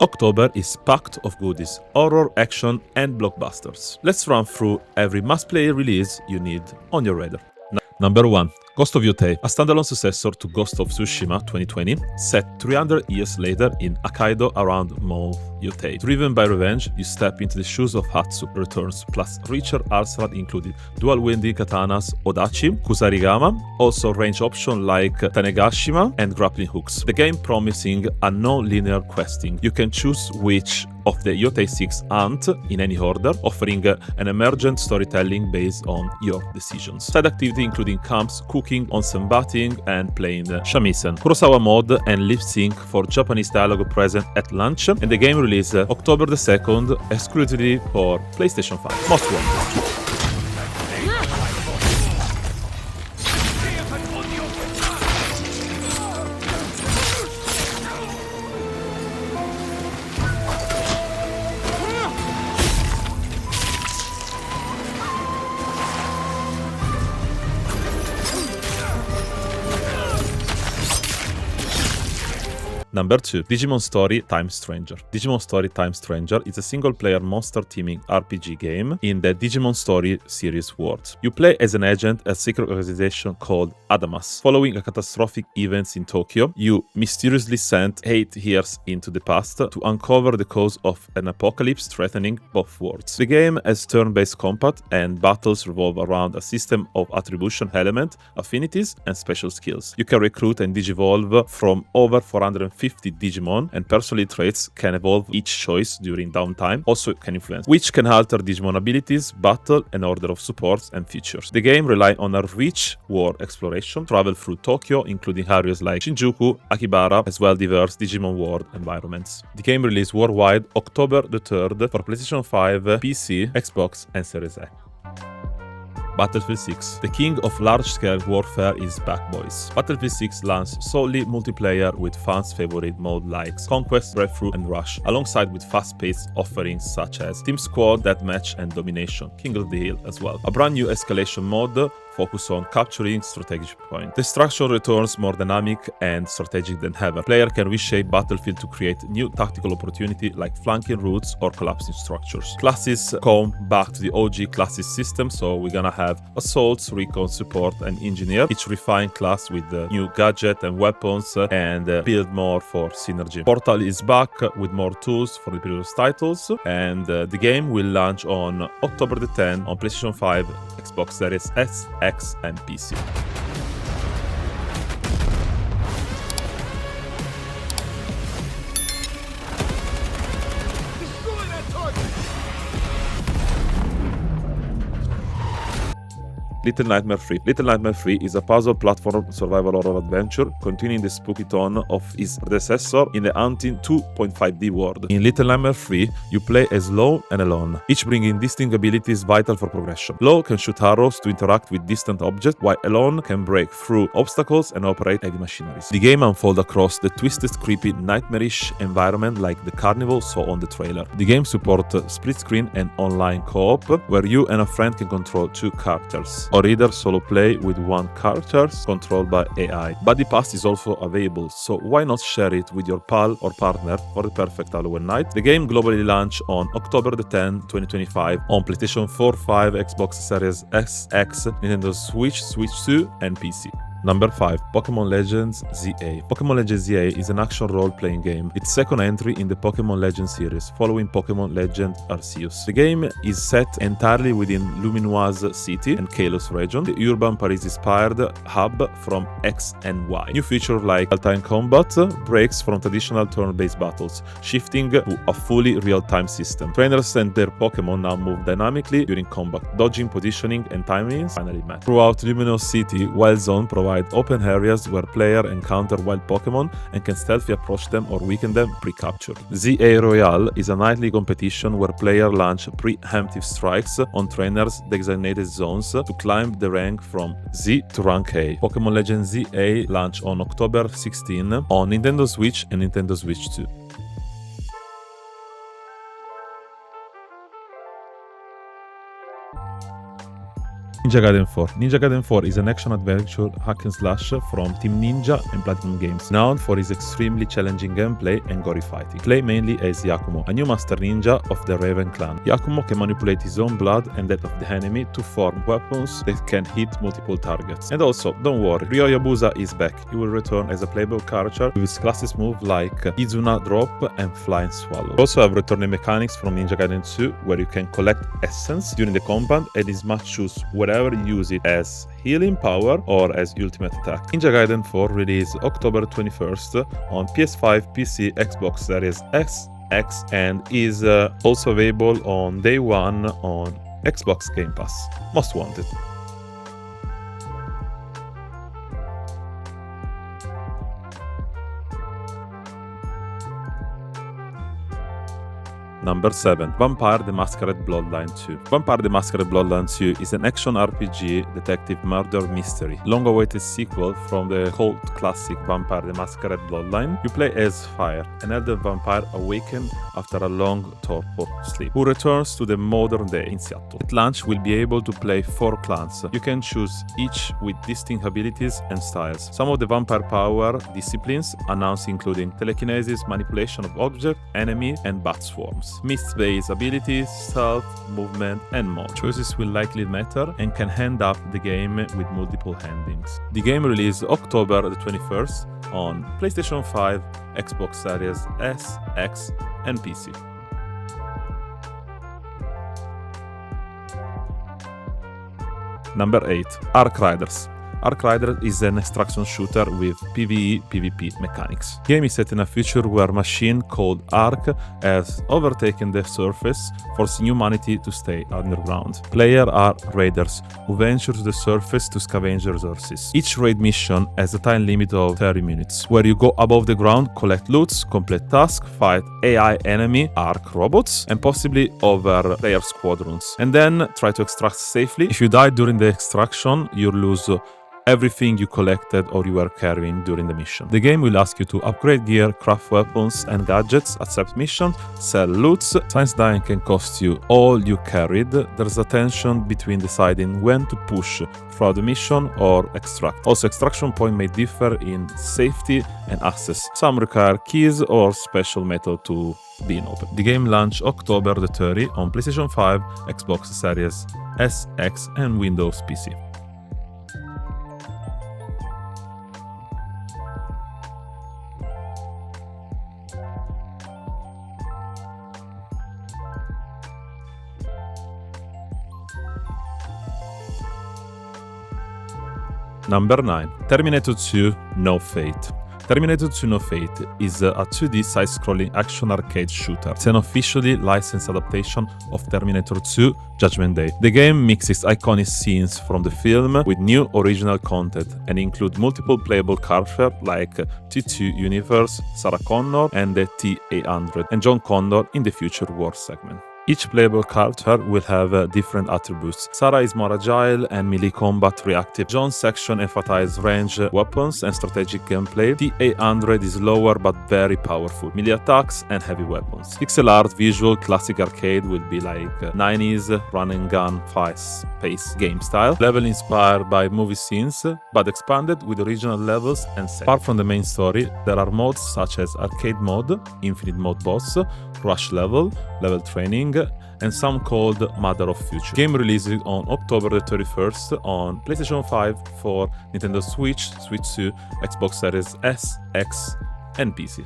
October is packed of goodies, horror, action, and blockbusters. Let's run through every must-play release you need on your radar. Number 1. Ghost of Yotei, a standalone successor to Ghost of Tsushima 2020, set 300 years later in Hokkaido around Mount Yotei. Driven by revenge, you step into the shoes of Hatsu Returns, plus richer arsenal including dual-wielding katanas Odachi, Kusarigama, also range options like Tanegashima and grappling hooks. The game promising a non-linear questing. You can choose which of the Yotei 6 hunt in any order, offering an emergent storytelling based on your decisions. Side activity including camps, cooking, onsen bathing, and playing shamisen. Kurosawa mode and lip sync for Japanese dialogue present at launch, and the game released October the 2nd exclusively for PlayStation 5. Most wanted. Number 2. Digimon Story Time Stranger. Digimon Story Time Stranger is a single-player monster-teaming RPG game in the Digimon Story series world. You play as an agent at a secret organization called Adamas. Following a catastrophic events in Tokyo, you mysteriously sent 8 years into the past to uncover the cause of an apocalypse threatening both worlds. The game has turn-based combat, and battles revolve around a system of attribution element, affinities, and special skills. You can recruit and digivolve from over 450 Digimon, and personality traits can evolve each choice during downtime, also can influence, which can alter Digimon abilities, battle, and order of supports and features. The game relies on a rich world exploration, travel through Tokyo, including areas like Shinjuku, Akibara, as well as diverse Digimon world environments. The game released worldwide October the 3rd for PlayStation 5, PC, Xbox, and Series X. Battlefield 6. The king of large-scale warfare is back, boys. Battlefield 6 launched solely multiplayer with fans' favorite mode like Conquest, Breakthrough, and Rush, alongside with fast-paced offerings such as Team Squad, Deathmatch, and Domination, King of the Hill as well. A brand new escalation mode focus on capturing strategic points. The structure returns more dynamic and strategic than ever. Player can reshape Battlefield to create new tactical opportunity like flanking routes or collapsing structures. Classes come back to the OG classes system, so we're gonna have assaults, recon, support, and engineer, each refined class with new gadget and weapons and build more for synergy. Portal is back with more tools for the previous titles, and the game will launch on October the 10th on PlayStation 5, Xbox Series S, X, and PC. Little Nightmare 3. Little Nightmare 3 is a puzzle platform survival horror adventure, continuing the spooky tone of its predecessor in the haunting 2.5D world. In Little Nightmare 3, you play as Law and Alone, each bringing distinct abilities vital for progression. Law can shoot arrows to interact with distant objects, while Alone can break through obstacles and operate heavy machineries. The game unfolds across the twisted, creepy, nightmarish environment like the carnival saw on the trailer. The game supports split screen and online co-op, where you and a friend can control 2 characters, or either solo play with 1 character controlled by AI. Buddy Pass is also available, so why not share it with your pal or partner for the perfect Halloween night? The game globally launched on October the 10th, 2025 on PlayStation 4, 5, Xbox Series X, Nintendo Switch, Switch 2, and PC. Number 5. Pokémon Legends ZA. Pokémon Legends ZA is an action role-playing game. Its second entry in the Pokémon Legends series, following Pokémon Legend Arceus. The game is set entirely within Luminoise City and Kalos region, the urban Paris-inspired hub from X and Y. New features like real-time combat breaks from traditional turn-based battles, shifting to a fully real-time system. Trainers and their Pokémon now move dynamically during combat, dodging, positioning, and timings finally match. Throughout Luminous City, Wild Zone provides open areas where players encounter wild Pokémon and can stealthily approach them or weaken them pre-captured. ZA Royale is a nightly competition where players launch preemptive strikes on trainers' designated zones to climb the rank from Z to rank A. Pokémon Legends ZA launched on October 16 on Nintendo Switch and Nintendo Switch 2. Ninja Gaiden 4. Ninja Gaiden 4 is an action-adventure hack-and-slash from Team Ninja and Platinum Games, known for its extremely challenging gameplay and gory fighting. Play mainly as Yakumo, a new master ninja of the Raven clan. Yakumo can manipulate his own blood and that of the enemy to form weapons that can hit multiple targets. And also, don't worry, Ryo Yabusa is back. He will return as a playable character with his classic moves like Izuna Drop and Flying Swallow. We also have returning mechanics from Ninja Gaiden 2, where you can collect essence during the combat and is must choose whether you use it as healing power or as ultimate attack. Ninja Gaiden 4 released October 21st on PS5, PC, Xbox Series S, X, and is also available on day one on Xbox Game Pass. Most wanted. Number 7. Vampire the Masquerade Bloodline 2. Vampire the Masquerade Bloodline 2 is an action RPG detective murder mystery, long-awaited sequel from the cult classic Vampire the Masquerade Bloodline. You play as Fire, an elder vampire awakened after a long torpor sleep, who returns to the modern day in Seattle. At launch, we'll be able to play 4 clans. You can choose each with distinct abilities and styles. Some of the vampire power disciplines announced including telekinesis, manipulation of objects, enemy, and bat swarms. Mist-based abilities, stealth, movement, and more. Choices will likely matter and can hand up the game with multiple endings. The game released October the 21st on PlayStation 5, Xbox Series S, X, and PC. Number 8. Arc Riders. Arc Rider is an extraction shooter with PvE/PvP mechanics. The game is set in a future where a machine called Arc has overtaken the surface, forcing humanity to stay underground. Players are raiders who venture to the surface to scavenge resources. Each raid mission has a time limit of 30 minutes, where you go above the ground, collect loots, complete tasks, fight AI enemy, Arc robots, and possibly other player squadrons, and then try to extract safely. If you die during the extraction, you lose everything you collected or you were carrying during the mission. The game will ask you to upgrade gear, craft weapons and gadgets, accept missions, sell loots. Since dying can cost you all you carried, there's a tension between deciding when to push throughout the mission or extract. Also, extraction points may differ in safety and access. Some require keys or special method to being open. The game launched October the 30 on PlayStation 5, Xbox Series S, X, and Windows PC. Number 9. Terminator 2 No Fate. Terminator 2 No Fate is a 2D side-scrolling action arcade shooter. It's an officially licensed adaptation of Terminator 2 Judgment Day. The game mixes iconic scenes from the film with new original content and includes multiple playable characters like T2 Universe, Sarah Connor, and the T-800, and John Connor in the Future War segment. Each playable character will have different attributes. Sarah is more agile and melee combat reactive. John's section emphasizes range weapons and strategic gameplay. T-800 is lower but very powerful, melee attacks and heavy weapons. Pixel art visual classic arcade will be like 90s run and gun fast-paced game style. Level inspired by movie scenes but expanded with original levels and sets. Apart from the main story, there are modes such as arcade mode, infinite mode boss, rush level, level training, and some called Mother of Future. Game released on October the 31st on PlayStation 5, 4, Nintendo Switch, Switch 2, Xbox Series S, X, and PC.